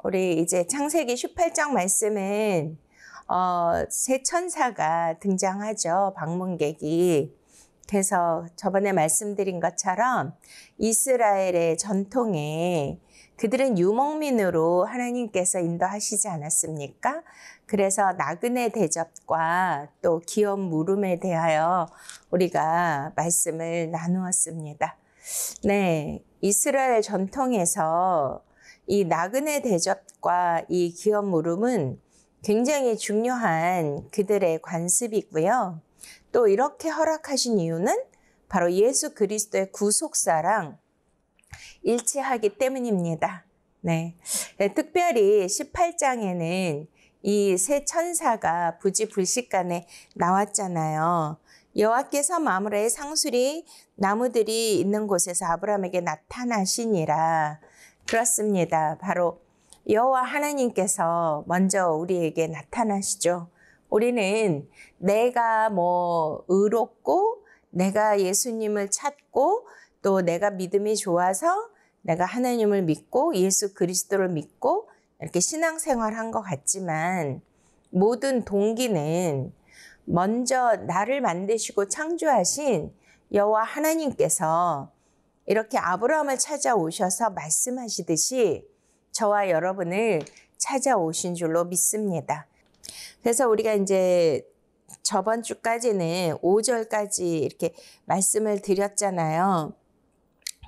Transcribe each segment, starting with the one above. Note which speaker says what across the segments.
Speaker 1: 우리 이제 창세기 18장 말씀은 새 천사가 등장하죠. 방문객이. 그래서 저번에 말씀드린 것처럼 이스라엘의 전통에 그들은 유목민으로 하나님께서 인도하시지 않았습니까? 그래서 나그네 대접과 또 기업 물음에 대하여 우리가 말씀을 나누었습니다. 네, 이스라엘 전통에서 이 나그네 대접과 이 기업 물음은 굉장히 중요한 그들의 관습이고요. 또 이렇게 허락하신 이유는 바로 예수 그리스도의 구속사랑 일치하기 때문입니다. 네, 특별히 18장에는 이 새 천사가 부지불식간에 나왔잖아요. 여호와께서 마므라의 상수리 나무들이 있는 곳에서 아브라함에게 나타나시니라. 그렇습니다. 바로 여호와 하나님께서 먼저 우리에게 나타나시죠. 우리는 내가 의롭고 내가 예수님을 찾고 또 내가 믿음이 좋아서 내가 하나님을 믿고 예수 그리스도를 믿고 이렇게 신앙생활한 것 같지만 모든 동기는 먼저 나를 만드시고 창조하신 여호와 하나님께서 이렇게 아브라함을 찾아오셔서 말씀하시듯이 저와 여러분을 찾아오신 줄로 믿습니다. 그래서 우리가 이제 저번 주까지는 5절까지 이렇게 말씀을 드렸잖아요.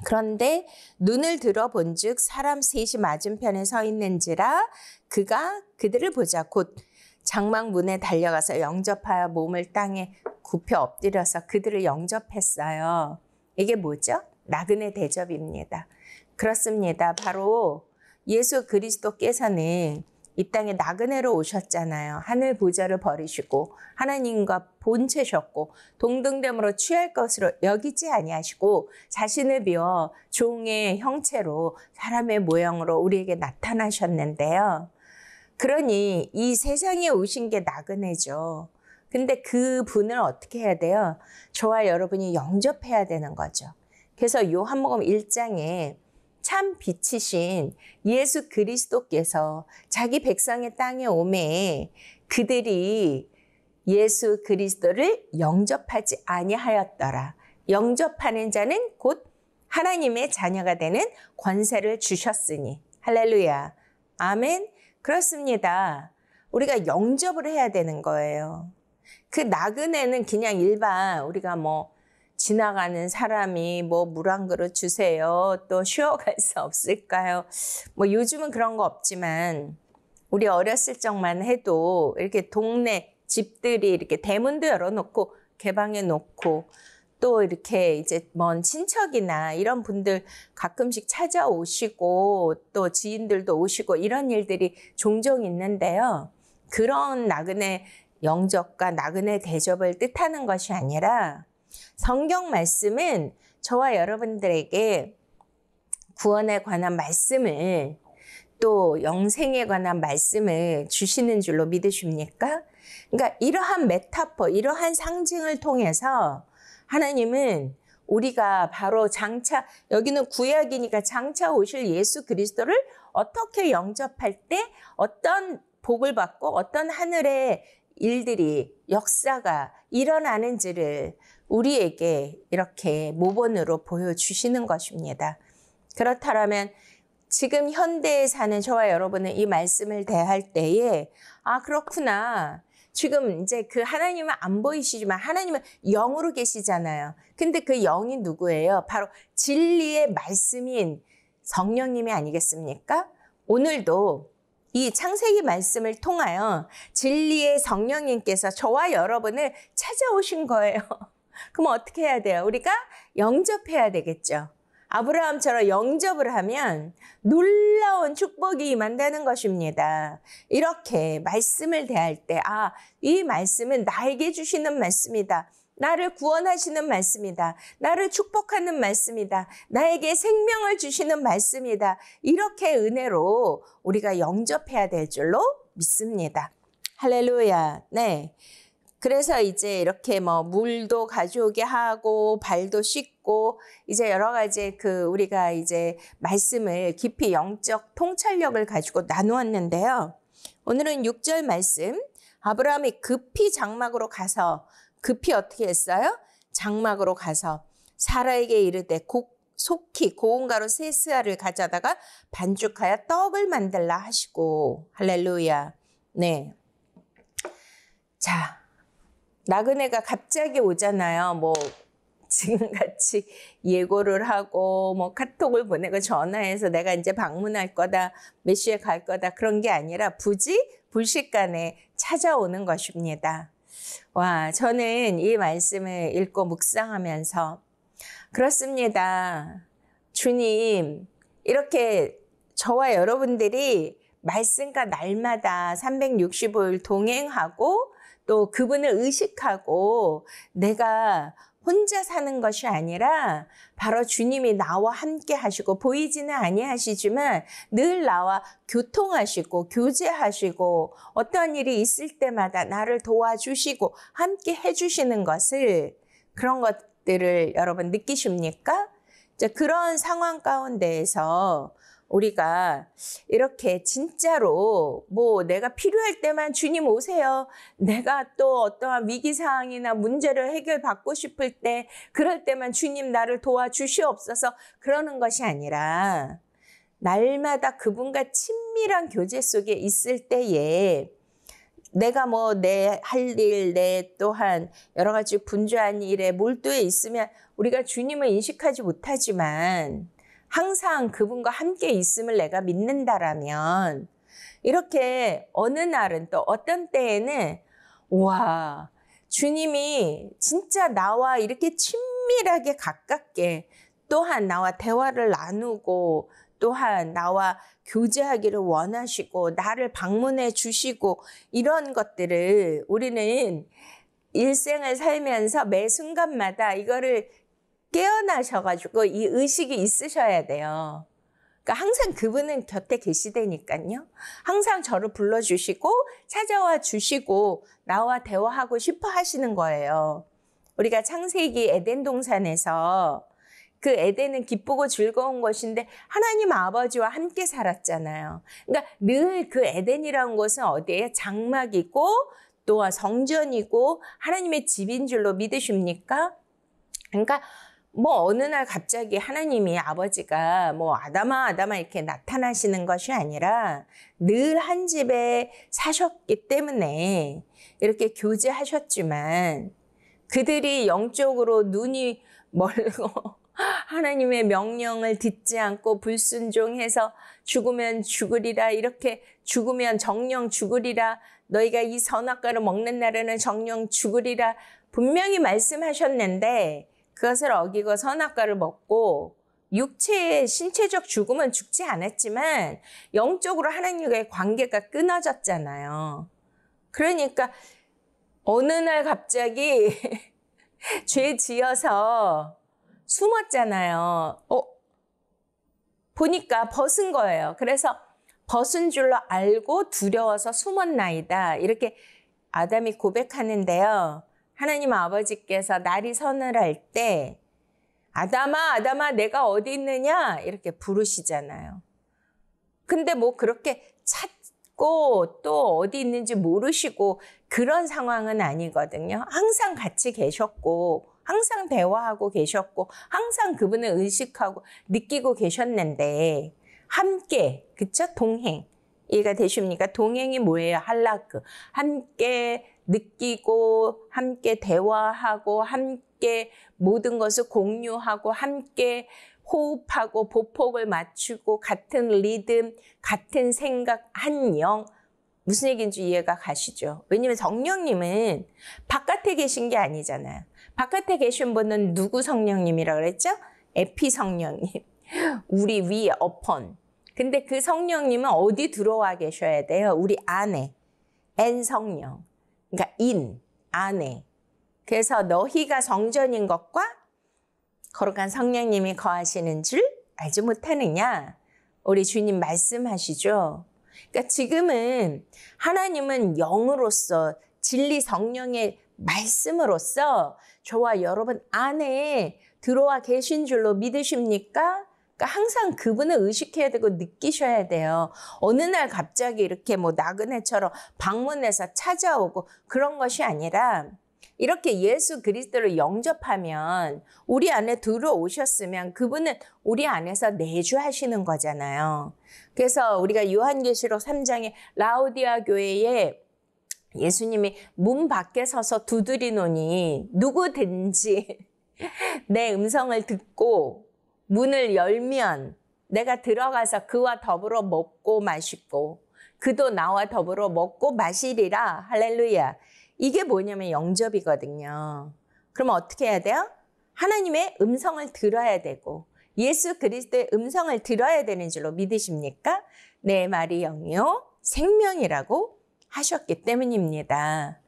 Speaker 1: 그런데 눈을 들어본 즉 사람 셋이 맞은편에 서 있는지라 그가 그들을 보자 곧 장막 문에 달려가서 영접하여 몸을 땅에 굽혀 엎드려서 그들을 영접했어요. 이게 뭐죠? 나그네 대접입니다. 그렇습니다. 바로 예수 그리스도께서는 이 땅에 나그네로 오셨잖아요. 하늘 보좌를 버리시고 하나님과 본체셨고 동등됨으로 취할 것으로 여기지 아니하시고 자신을 비워 종의 형체로 사람의 모형으로 우리에게 나타나셨는데요. 그러니 이 세상에 오신 게 나그네죠. 근데 그 분을 어떻게 해야 돼요? 저와 여러분이 영접해야 되는 거죠. 그래서 요한복음 1장에 참 빛이신 예수 그리스도께서 자기 백성의 땅에 오매 그들이 예수 그리스도를 영접하지 아니하였더라. 영접하는 자는 곧 하나님의 자녀가 되는 권세를 주셨으니. 할렐루야. 아멘. 그렇습니다. 우리가 영접을 해야 되는 거예요. 그 나그네는 그냥 일반 우리가 지나가는 사람이 물 한 그릇 주세요. 또 쉬어갈 수 없을까요? 요즘은 그런 거 없지만 우리 어렸을 적만 해도 이렇게 동네 집들이 이렇게 대문도 열어놓고 개방해 놓고 또 이렇게 이제 먼 친척이나 이런 분들 가끔씩 찾아오시고 또 지인들도 오시고 이런 일들이 종종 있는데요. 그런 나그네 영접과 나그네 대접을 뜻하는 것이 아니라 성경 말씀은 저와 여러분들에게 구원에 관한 말씀을 또 영생에 관한 말씀을 주시는 줄로 믿으십니까? 그러니까 이러한 메타포, 이러한 상징을 통해서 하나님은 우리가 바로 장차, 여기는 구약이니까 장차 오실 예수 그리스도를 어떻게 영접할 때 어떤 복을 받고 어떤 하늘의 일들이 역사가 일어나는지를 우리에게 이렇게 모본으로 보여주시는 것입니다. 그렇다면 지금 현대에 사는 저와 여러분은 이 말씀을 대할 때에 그렇구나. 지금 이제 그 하나님은 안 보이시지만 하나님은 영으로 계시잖아요. 근데 그 영이 누구예요? 바로 진리의 말씀인 성령님이 아니겠습니까? 오늘도 이 창세기 말씀을 통하여 진리의 성령님께서 저와 여러분을 찾아오신 거예요. 그럼 어떻게 해야 돼요? 우리가 영접해야 되겠죠. 아브라함처럼 영접을 하면 놀라운 축복이 임한다는 것입니다. 이렇게 말씀을 대할 때, 이 말씀은 나에게 주시는 말씀이다. 나를 구원하시는 말씀이다. 나를 축복하는 말씀이다. 나에게 생명을 주시는 말씀이다. 이렇게 은혜로 우리가 영접해야 될 줄로 믿습니다. 할렐루야. 네. 그래서 이제 이렇게 뭐 물도 가져오게 하고 발도 씻고 이제 여러 가지 우리가 이제 말씀을 깊이 영적 통찰력을 가지고 나누었는데요. 오늘은 6절 말씀. 아브라함이 급히 장막으로 가서 급히 어떻게 했어요? 장막으로 가서 사라에게 이르되 속히 고운 가루 세 스아를 가져다가 반죽하여 떡을 만들라 하시고. 할렐루야. 네. 자, 나그네가 갑자기 오잖아요. 뭐 지금같이 예고를 하고 뭐 카톡을 보내고 전화해서 내가 이제 방문할 거다, 몇 시에 갈 거다, 그런 게 아니라 불식간에 찾아오는 것입니다. 와, 저는 이 말씀을 읽고 묵상하면서 그렇습니다. 주님, 이렇게 저와 여러분들이 말씀과 날마다 365일 동행하고 또 그분을 의식하고 내가 혼자 사는 것이 아니라 바로 주님이 나와 함께 하시고 보이지는 아니하시지만 늘 나와 교통하시고 교제하시고 어떠한 일이 있을 때마다 나를 도와주시고 함께 해주시는 것을, 그런 것들을 여러분 느끼십니까? 그런 상황 가운데에서 우리가 이렇게 진짜로 뭐 내가 필요할 때만 주님 오세요. 내가 또 어떠한 위기 상황이나 문제를 해결받고 싶을 때 그럴 때만 주님 나를 도와주시옵소서, 그러는 것이 아니라 날마다 그분과 친밀한 교제 속에 있을 때에 내가 뭐 내 할 일, 내 또한 여러 가지 분주한 일에 몰두해 있으면 우리가 주님을 인식하지 못하지만 항상 그분과 함께 있음을 내가 믿는다라면 이렇게 어느 날은 또 어떤 때에는 와, 주님이 진짜 나와 이렇게 친밀하게 가깝게 또한 나와 대화를 나누고 또한 나와 교제하기를 원하시고 나를 방문해 주시고 이런 것들을 우리는 일생을 살면서 매 순간마다 이거를 깨어나셔가지고 이 의식이 있으셔야 돼요. 그러니까 항상 그분은 곁에 계시다니까요. 항상 저를 불러주시고 찾아와 주시고 나와 대화하고 싶어 하시는 거예요. 우리가 창세기 에덴 동산에서 그 에덴은 기쁘고 즐거운 곳인데 하나님 아버지와 함께 살았잖아요. 그러니까 늘 그 에덴이라는 곳은 어디에 장막이고 또 성전이고 하나님의 집인 줄로 믿으십니까? 그러니까 뭐 어느 날 갑자기 하나님이 아버지가 뭐 아담아 이렇게 나타나시는 것이 아니라 늘 한 집에 사셨기 때문에 이렇게 교제하셨지만 그들이 영적으로 눈이 멀고 하나님의 명령을 듣지 않고 불순종해서 죽으면 죽으리라, 이렇게 죽으면 정령 죽으리라, 너희가 이 선악과를 먹는 날에는 정령 죽으리라 분명히 말씀하셨는데 그것을 어기고 선악과를 먹고 육체의 신체적 죽음은 죽지 않았지만 영적으로 하나님과의 관계가 끊어졌잖아요. 그러니까 어느 날 갑자기 죄 지어서 숨었잖아요. 보니까 벗은 거예요. 그래서 벗은 줄로 알고 두려워서 숨었나이다, 이렇게 아담이 고백하는데요. 하나님 아버지께서 날이 서늘할 때 아담아 내가 어디 있느냐 이렇게 부르시잖아요. 근데 뭐 그렇게 찾고 또 어디 있는지 모르시고 그런 상황은 아니거든요. 항상 같이 계셨고 항상 대화하고 계셨고 항상 그분을 의식하고 느끼고 계셨는데 함께, 그쵸? 동행. 이해가 되십니까? 동행이 뭐예요? 할라크. 함께 느끼고 함께 대화하고 함께 모든 것을 공유하고 함께 호흡하고 보폭을 맞추고 같은 리듬, 같은 생각, 한 영. 무슨 얘기인지 이해가 가시죠? 왜냐면 성령님은 바깥에 계신 게 아니잖아요. 바깥에 계신 분은 누구 성령님이라고 그랬죠? 에피 성령님. 우리 위에 upon. 근데 그 성령님은 어디 들어와 계셔야 돼요? 우리 안에. 엔 성령. 그러니까 안에. 그래서 너희가 성전인 것과 거룩한 성령님이 거하시는 줄 알지 못하느냐? 우리 주님 말씀하시죠. 그러니까 지금은 하나님은 영으로서 진리 성령의 말씀으로써 저와 여러분 안에 들어와 계신 줄로 믿으십니까? 그러니까 항상 그분을 의식해야 되고 느끼셔야 돼요. 어느 날 갑자기 이렇게 뭐 나그네처럼 방문해서 찾아오고 그런 것이 아니라 이렇게 예수 그리스도를 영접하면 우리 안에 들어오셨으면 그분은 우리 안에서 내주하시는 거잖아요. 그래서 우리가 요한계시록 3장에 라오디아 교회에 예수님이 문 밖에 서서 두드리노니 누구든지 내 음성을 듣고 문을 열면 내가 들어가서 그와 더불어 먹고 마시고 그도 나와 더불어 먹고 마시리라. 할렐루야. 이게 뭐냐면 영접이거든요. 그럼 어떻게 해야 돼요? 하나님의 음성을 들어야 되고 예수 그리스도의 음성을 들어야 되는 줄로 믿으십니까? 내 말이 영이요 생명이라고 하셨기 때문입니다.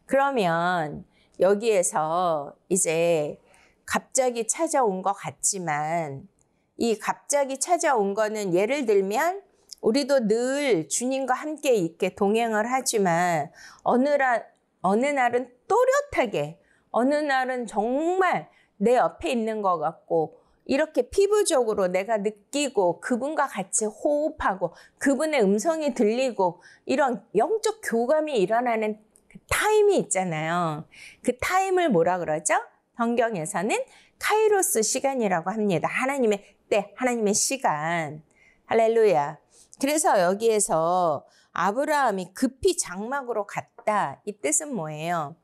Speaker 1: 그러면 여기에서 이제 갑자기 찾아온 것 같지만 이 갑자기 찾아온 거는 예를 들면 우리도 늘 주님과 함께 있게 동행을 하지만 어느 날은 또렷하게 어느 날은 정말 내 옆에 있는 것 같고 이렇게 피부적으로 내가 느끼고 그분과 같이 호흡하고 그분의 음성이 들리고 이런 영적 교감이 일어나는 그 타임이 있잖아요. 그 타임을 뭐라 그러죠? 성경에서는 카이로스 시간이라고 합니다. 하나님의 때, 하나님의 시간. 할렐루야. 그래서 여기에서 아브라함이 급히 장막으로 갔다. 이 뜻은 뭐예요?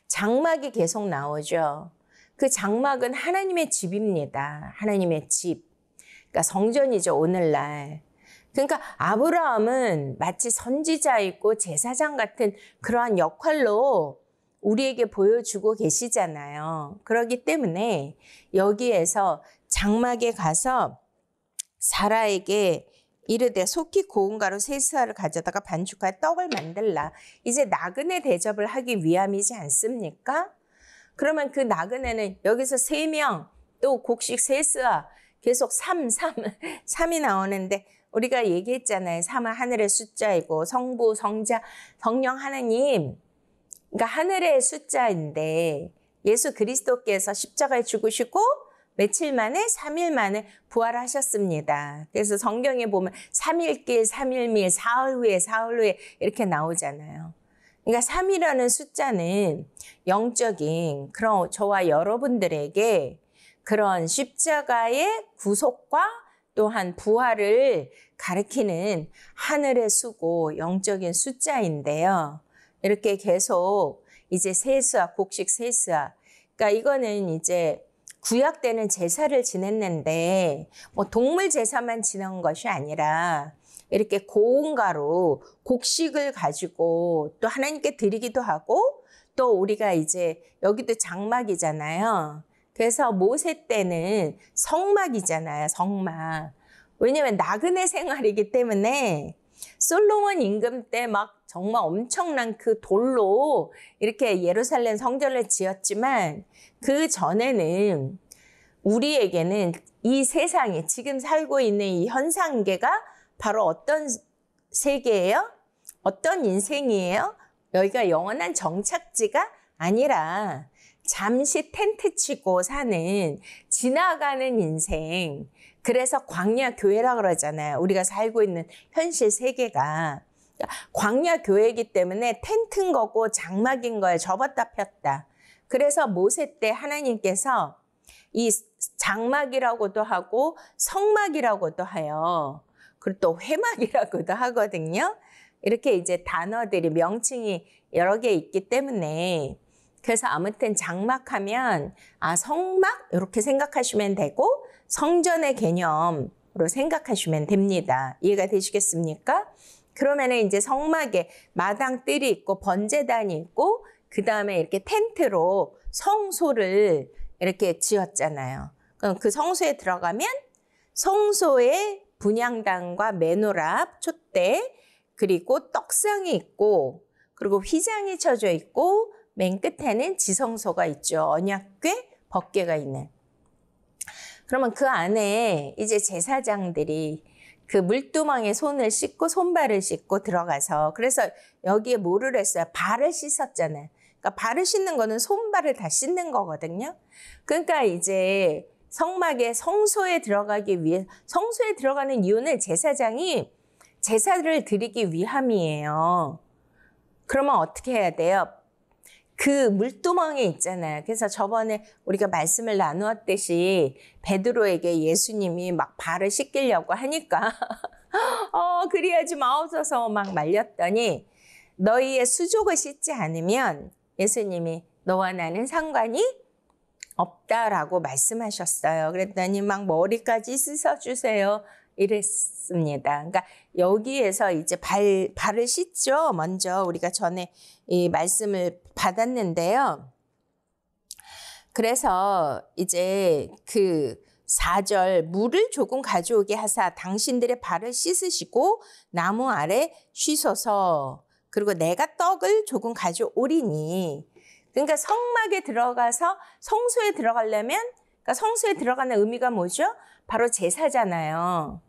Speaker 1: 장막이 계속 나오죠. 그 장막은 하나님의 집입니다. 하나님의 집. 그러니까 성전이죠, 오늘날. 그러니까 아브라함은 마치 선지자이고 제사장 같은 그러한 역할로 우리에게 보여주고 계시잖아요. 그렇기 때문에 여기에서 장막에 가서 사라에게 이르되 속히 고운 가루 세 스아를 가져다가 반죽하여 떡을 만들라. 이제 나그네 대접을 하기 위함이지 않습니까? 그러면 그 나그네는 여기서 3명 또 곡식 세 스아 계속 3이 나오는데 우리가 얘기했잖아요. 3은 하늘의 숫자이고 성부, 성자, 성령 하나님. 그러니까 하늘의 숫자인데 예수 그리스도께서 십자가에 죽으시고 며칠 만에 3일 만에 부활하셨습니다. 그래서 성경에 보면 3일길, 3일밀, 사흘 후에 이렇게 나오잖아요. 그러니까 3이라는 숫자는 영적인 그런 저와 여러분들에게 그런 십자가의 구속과 또한 부활을 가리키는 하늘의 수고 영적인 숫자인데요. 이렇게 계속 이제 세수와 곡식 세수와 그러니까 이거는 이제 구약 때는 제사를 지냈는데 뭐 동물 제사만 지낸 것이 아니라 이렇게 고운 가루 곡식을 가지고 또 하나님께 드리기도 하고 또 우리가 이제 여기도 장막이잖아요. 그래서 모세 때는 성막이잖아요. 성막. 왜냐하면 나그네 생활이기 때문에 솔로몬 임금 때 막 정말 엄청난 그 돌로 이렇게 예루살렘 성전을 지었지만 그 전에는 우리에게는 이 세상에 지금 살고 있는 이 현상계가 바로 어떤 세계예요? 어떤 인생이에요? 여기가 영원한 정착지가 아니라 잠시 텐트 치고 사는 지나가는 인생. 그래서 광야 교회라 그러잖아요. 우리가 살고 있는 현실 세계가. 광야 교회이기 때문에 텐트인 거고 장막인 거예요. 접었다 폈다. 그래서 모세 때 하나님께서 이 장막이라고도 하고 성막이라고도 해요. 그리고 또 회막이라고도 하거든요. 이렇게 이제 단어들이 명칭이 여러 개 있기 때문에 그래서 아무튼 장막하면 성막 이렇게 생각하시면 되고 성전의 개념으로 생각하시면 됩니다. 이해가 되시겠습니까? 그러면은 이제 성막에 마당뜰이 있고 번제단이 있고 그 다음에 이렇게 텐트로 성소를 이렇게 지었잖아요. 그럼 그 성소에 들어가면 성소에 분향단과 메노랍, 촛대 그리고 떡상이 있고 그리고 휘장이 쳐져 있고 맨 끝에는 지성소가 있죠. 언약궤, 법궤가 있는. 그러면 그 안에 이제 제사장들이 그 물두멍에 손을 씻고 손발을 씻고 들어가서 그래서 여기에 뭐를 했어요? 발을 씻었잖아요. 그러니까 발을 씻는 거는 손발을 다 씻는 거거든요. 그러니까 이제 성막의 성소에 들어가기 위해 성소에 들어가는 이유는 제사장이 제사를 드리기 위함이에요. 그러면 어떻게 해야 돼요? 그 물두멍이 있잖아요. 그래서 저번에 우리가 말씀을 나누었듯이 베드로에게 예수님이 막 발을 씻기려고 하니까 그래야지 마옵소서 막 말렸더니 너희의 수족을 씻지 않으면 예수님이 너와 나는 상관이 없다라고 말씀하셨어요. 그랬더니 막 머리까지 씻어주세요. 이랬습니다. 그러니까 여기에서 이제 발을 씻죠. 먼저 우리가 전에 이 말씀을 받았는데요. 그래서 이제 그 4절 물을 조금 가져오게 하사 당신들의 발을 씻으시고 나무 아래 쉬소서. 그리고 내가 떡을 조금 가져오리니. 그러니까 성막에 들어가서 성소에 들어가려면 그러니까 성소에 들어가는 의미가 뭐죠? 바로 제사잖아요.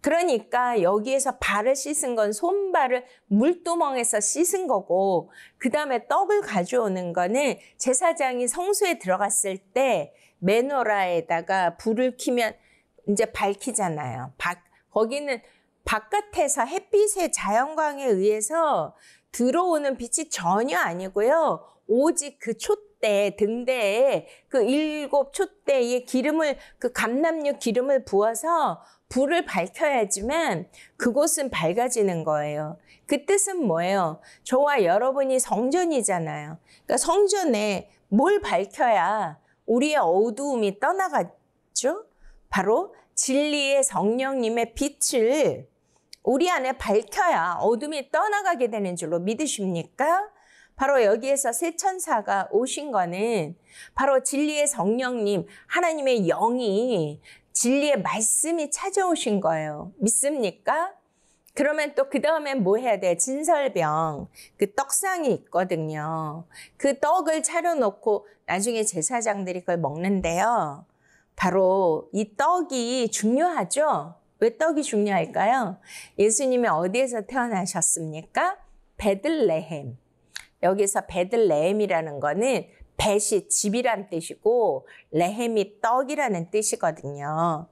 Speaker 1: 그러니까 여기에서 발을 씻은 건 손발을 물두멍에서 씻은 거고 그 다음에 떡을 가져오는 거는 제사장이 성소에 들어갔을 때 메노라에다가 불을 켜면 이제 밝히잖아요. 거기는 바깥에서 햇빛의 자연광에 의해서 들어오는 빛이 전혀 아니고요. 오직 그 촛대 등대에 그 7 촛대에 기름을 그 감람류 기름을 부어서 불을 밝혀야지만 그곳은 밝아지는 거예요. 그 뜻은 뭐예요? 저와 여러분이 성전이잖아요. 그러니까 성전에 뭘 밝혀야 우리의 어두움이 떠나갔죠? 바로 진리의 성령님의 빛을 우리 안에 밝혀야 어둠이 떠나가게 되는 줄로 믿으십니까? 바로 여기에서 새 천사가 오신 거는 바로 진리의 성령님, 하나님의 영이 진리의 말씀이 찾아오신 거예요. 믿습니까? 그러면 또 그 다음에 뭐 해야 돼요? 진설병, 그 떡상이 있거든요. 그 떡을 차려놓고 나중에 제사장들이 그걸 먹는데요. 바로 이 떡이 중요하죠? 왜 떡이 중요할까요? 예수님이 어디에서 태어나셨습니까? 베들레헴. 여기서 베들레헴이라는 거는 벳이 집이란 뜻이고 레헴이 떡이라는 뜻이거든요.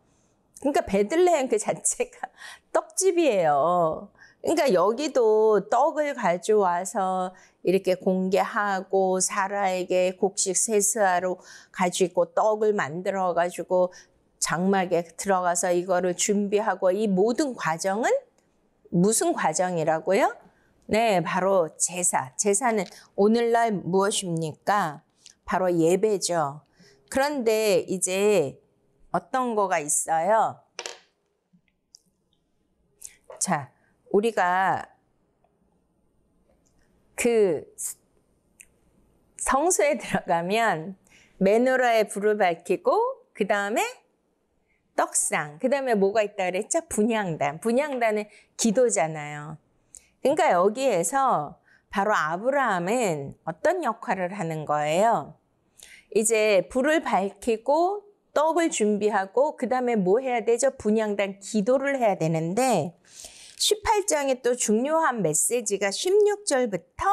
Speaker 1: 그러니까 베들레헴 그 자체가 떡집이에요. 그러니까 여기도 떡을 가져와서 이렇게 공개하고 사라에게 곡식 세수하러 가지고 떡을 만들어 가지고 장막에 들어가서 이거를 준비하고 이 모든 과정은 무슨 과정이라고요? 네, 바로 제사. 제사는 오늘날 무엇입니까? 바로 예배죠. 그런데 이제 어떤 거가 있어요? 자, 우리가 그 성소에 들어가면 메노라에 불을 밝히고 그 다음에 떡상, 그 다음에 뭐가 있다 그랬죠? 분향단. 분향단은 기도잖아요. 그러니까 여기에서 바로 아브라함은 어떤 역할을 하는 거예요? 이제 불을 밝히고 떡을 준비하고 그 다음에 뭐 해야 되죠? 분향단 기도를 해야 되는데 18장에 또 중요한 메시지가 16절부터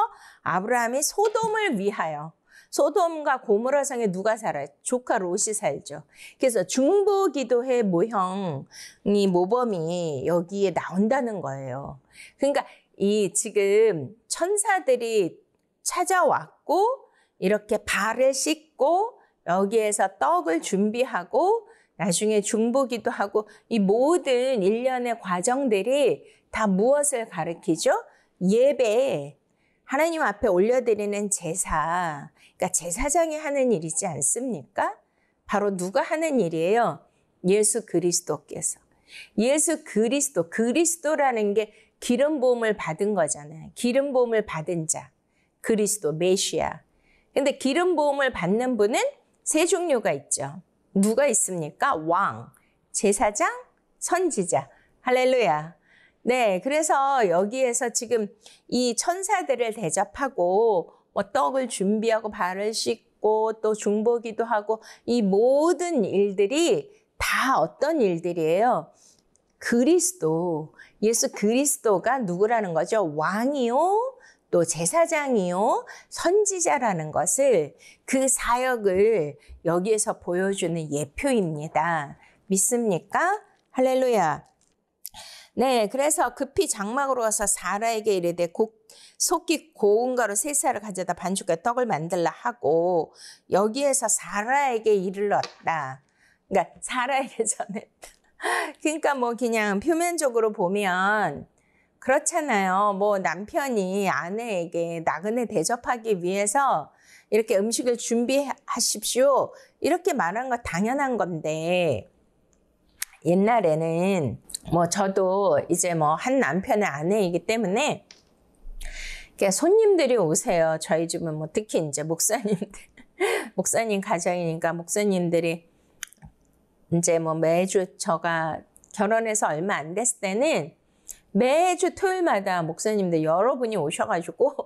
Speaker 1: 아브라함이 소돔을 위하여 소돔과 고모라 성에 누가 살아요? 조카 롯이 살죠. 그래서 중보기도회 모형이 모범이 여기에 나온다는 거예요. 그러니까 이 지금 천사들이 찾아왔고 이렇게 발을 씻고 여기에서 떡을 준비하고 나중에 중보기도 하고 이 모든 일련의 과정들이 다 무엇을 가리키죠? 예배, 하나님 앞에 올려드리는 제사, 그러니까 제사장이 하는 일이지 않습니까? 바로 누가 하는 일이에요? 예수 그리스도께서. 예수 그리스도, 그리스도라는 게 기름 부음을 받은 거잖아요. 기름 부음을 받은 자, 그리스도, 메시아. 근데 기름 부음을 받는 분은 세 종류가 있죠. 누가 있습니까? 왕, 제사장, 선지자. 할렐루야. 네, 그래서 여기에서 지금 이 천사들을 대접하고 뭐 떡을 준비하고 발을 씻고 또 중보기도 하고 이 모든 일들이 다 어떤 일들이에요? 그리스도, 예수 그리스도가 누구라는 거죠? 왕이요, 또 제사장이요 선지자라는 것을 그 사역을 여기에서 보여주는 예표입니다. 믿습니까? 할렐루야. 네, 그래서 급히 장막으로 가서 사라에게 이르되 속히 고운 가루 3쌀을 가져다 반죽해 떡을 만들라 하고 여기에서 사라에게 이르렀다. 그러니까 사라에게 전했다. 그러니까 뭐 그냥 표면적으로 보면 그렇잖아요. 뭐 남편이 아내에게 나그네 대접하기 위해서 이렇게 음식을 준비하십시오. 이렇게 말한 거 당연한 건데 옛날에는 뭐 저도 이제 뭐 한 남편의 아내이기 때문에 손님들이 오세요. 저희 집은 뭐 특히 이제 목사님 가정이니까 목사님들이 이제 뭐 매주 저가 결혼해서 얼마 안 됐을 때는 매주 토요일마다 목사님들 여러분이 오셔가지고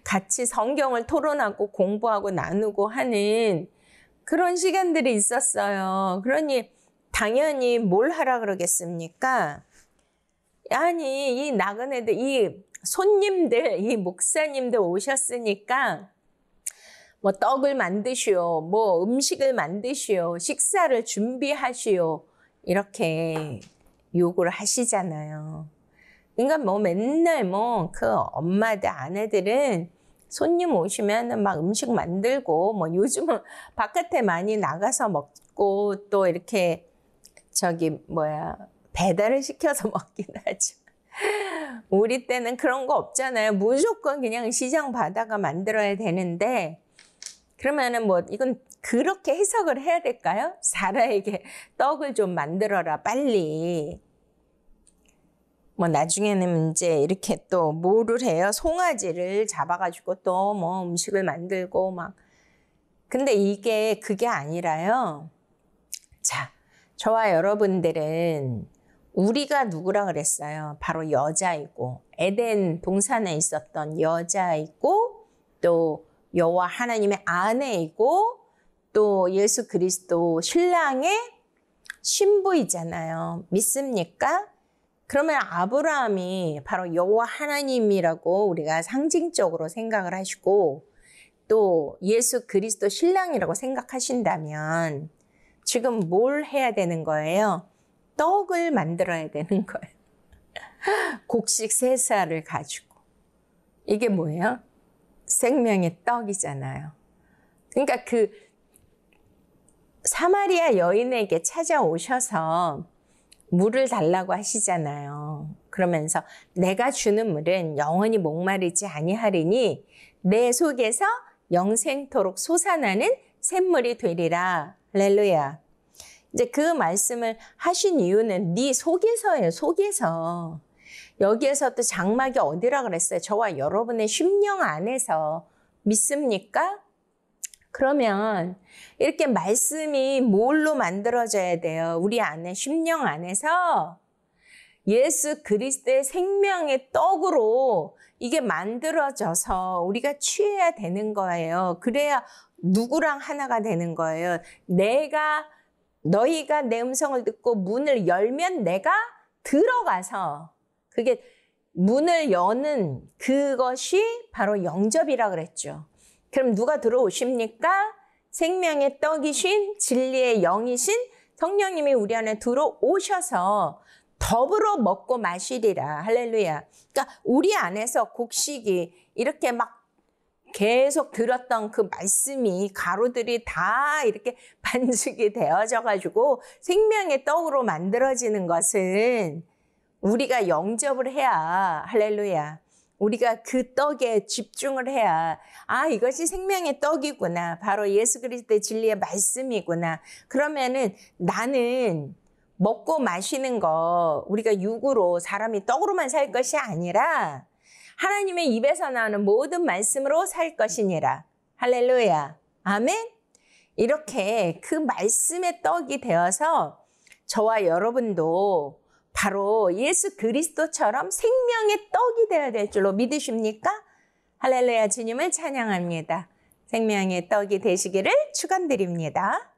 Speaker 1: 같이 성경을 토론하고 공부하고 나누고 하는 그런 시간들이 있었어요. 그러니 당연히 뭘 하라 그러겠습니까? 아니 이 나그네들, 이 손님들, 이 목사님들 오셨으니까 뭐 떡을 만드시오, 뭐 음식을 만드시오, 식사를 준비하시오 이렇게 요구를 하시잖아요. 그러니까 뭐 맨날 뭐 그 엄마들 아내들은 손님 오시면 막 음식 만들고 뭐 요즘은 바깥에 많이 나가서 먹고 또 이렇게 배달을 시켜서 먹긴 하죠. 우리 때는 그런 거 없잖아요. 무조건 그냥 시장 바다가 만들어야 되는데 그러면은 뭐 이건 그렇게 해석을 해야 될까요? 사라에게 떡을 좀 만들어라 빨리. 뭐 나중에는 이제 이렇게 또 뭐를 해요? 송아지를 잡아가지고 또 뭐 음식을 만들고 막. 근데 그게 아니라요. 자, 저와 여러분들은 우리가 누구라 그랬어요? 바로 여자이고 에덴 동산에 있었던 여자이고 또 여호와 하나님의 아내이고 또 예수 그리스도 신랑의 신부이잖아요. 믿습니까? 그러면 아브라함이 바로 여호와 하나님이라고 우리가 상징적으로 생각을 하시고 또 예수 그리스도 신랑이라고 생각하신다면 지금 뭘 해야 되는 거예요? 떡을 만들어야 되는 거예요. 곡식 3쌀을 가지고. 이게 뭐예요? 생명의 떡이잖아요. 그러니까 그 사마리아 여인에게 찾아오셔서 물을 달라고 하시잖아요. 그러면서 내가 주는 물은 영원히 목마르지 아니하리니 내 속에서 영생토록 솟아나는 샘물이 되리라. 할렐루야. 이제 그 말씀을 하신 이유는 네 속에서예요. 속에서. 여기에서 또 장막이 어디라 그랬어요? 저와 여러분의 심령 안에서. 믿습니까? 그러면 이렇게 말씀이 뭘로 만들어져야 돼요? 우리 안에 심령 안에서 예수 그리스도의 생명의 떡으로 이게 만들어져서 우리가 취해야 되는 거예요. 그래야 누구랑 하나가 되는 거예요. 너희가 내 음성을 듣고 문을 열면 내가 들어가서 그게 문을 여는 그것이 바로 영접이라 그랬죠. 그럼 누가 들어오십니까? 생명의 떡이신 진리의 영이신 성령님이 우리 안에 들어오셔서 더불어 먹고 마시리라. 할렐루야. 그러니까 우리 안에서 곡식이 이렇게 막 계속 들었던 그 말씀이 가루들이 다 이렇게 반죽이 되어져 가지고 생명의 떡으로 만들어지는 것은 우리가 영접을 해야, 할렐루야. 우리가 그 떡에 집중을 해야 이것이 생명의 떡이구나. 바로 예수 그리스도의 진리의 말씀이구나. 그러면은 나는 먹고 마시는 거 우리가 육으로 사람이 떡으로만 살 것이 아니라 하나님의 입에서 나오는 모든 말씀으로 살 것이니라. 할렐루야. 아멘. 이렇게 그 말씀의 떡이 되어서 저와 여러분도 바로 예수 그리스도처럼 생명의 떡이 되어야 될 줄로 믿으십니까? 할렐루야. 주님을 찬양합니다. 생명의 떡이 되시기를 축원드립니다.